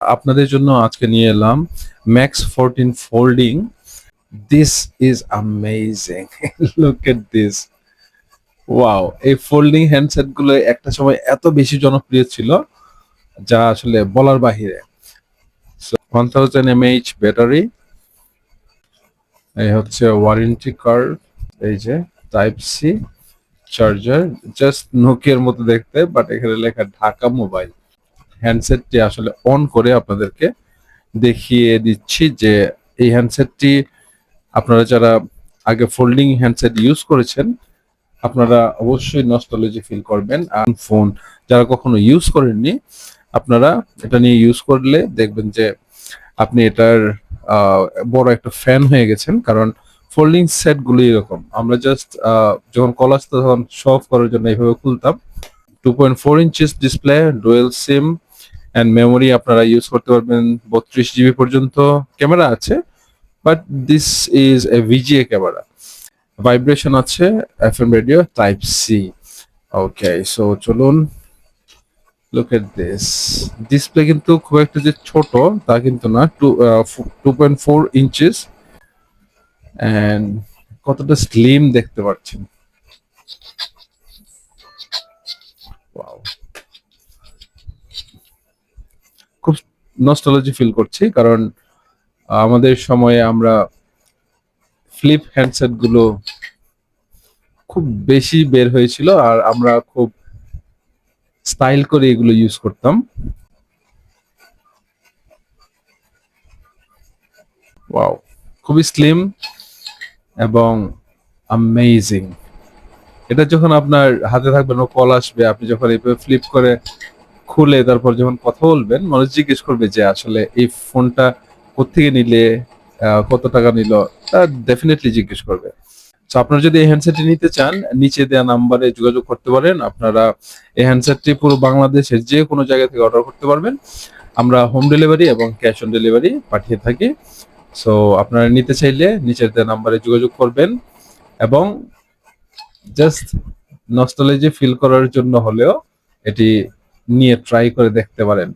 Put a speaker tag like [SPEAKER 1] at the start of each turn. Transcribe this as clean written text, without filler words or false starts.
[SPEAKER 1] আপনাদের জন্য আজকে নিয়ে এলাম max 14 folding. This is amazing. Look at this. Wow! এই ফোল্ডিং হ্যান্ডসেট গুলো একটা সময় এত বেশি জনপ্রিয় ছিল যা আসলে বলার বাহিরে। 1000 mAh ব্যাটারি, এই হচ্ছে ওয়ারেন্টি কার্ড, এই যে টাইপ সি চার্জার, জাস্ট নোকিয়ার মতো দেখতে, বাট এখানে লেখা ঢাকা মোবাইল। হ্যান্ডসেটটি আসলে অন করে আপনাদেরকে দেখিয়ে দিচ্ছি যে এই হ্যান্ডসেটটি আপনারা যারা আগে ফোল্ডিং হ্যান্ডসেট ইউজ করেছেন আপনারা অবশ্যই নস্টালজি ফিল করবেন। আর ফোন যারা কখনো ইউজ করেননি আপনারা এটা নিয়ে ইউজ করলে দেখবেন যে আপনি এটার বড় একটা ফ্যান হয়ে গেছেন। কারণ ফোল্ডিং সেট গুলো এরকম, আমরা জাস্ট যখন কল আসতো তখন শো অফ করার জন্য এইভাবে খুলতাম। 2.4 inches display, dual SIM and memory আপনারা ইউজ করতে পারবেন। 32 জিবি পর্যন্ত ক্যামেরা আছে, but this is a VGA camera. Vibration আছে, এফএম রেডিও, টাইপ সি। ওকে, সো চলুন লুক এট দিস। ডিসপ্লে কিন্তু খুব একটা যে ছোট তা কিন্তু না, 2.4 ইঞ্চিস অ্যান্ড কতটা স্লিম দেখতে পাচ্ছেন। ওয়াও, খুব নস্টালজি ফিল করছি কারণ আমাদের সময়ে আমরা ফ্লিপ হ্যান্ডসেট গুলো খুব বেশি বের হয়েছিল আর আমরা খুব স্টাইল করে এগুলো ইউজ করতাম। ওয়াও, খুবই স্লিম এবং অ্যামেজিং। এটা যখন আপনার হাতে থাকবে, নো কল আসবে, আপনি যখন এইভাবে ফ্লিপ করে খুলে তারপর যখন কথা বলবেন, মানুষ জিজ্ঞেস করবে যে আসলে এই ফোনটা কোত্থেকে নিলে, কত টাকা নিল, তা ডেফিনেটলি জিজ্ঞেস করবে। তো আপনারা যদি এই হ্যান্ডসেটটি নিতে চান নিচে দেওয়া নাম্বারে যোগাযোগ করতে পারেন। আপনারা এই হ্যান্ডসেটটি পুরো বাংলাদেশের যে কোনো জায়গা থেকে অর্ডার করতে পারবেন। আমরা হোম ডেলিভারি এবং ক্যাশ অন ডেলিভারি পাঠিয়ে থাকি। সো আপনারা নিতে চাইলে নিচের দেওয়া নাম্বারে যোগাযোগ করবেন এবং জাস্ট নস্টালজি ফিল করার জন্য হলেও এটি নিয়ে ট্রাই করে দেখতে পারেন।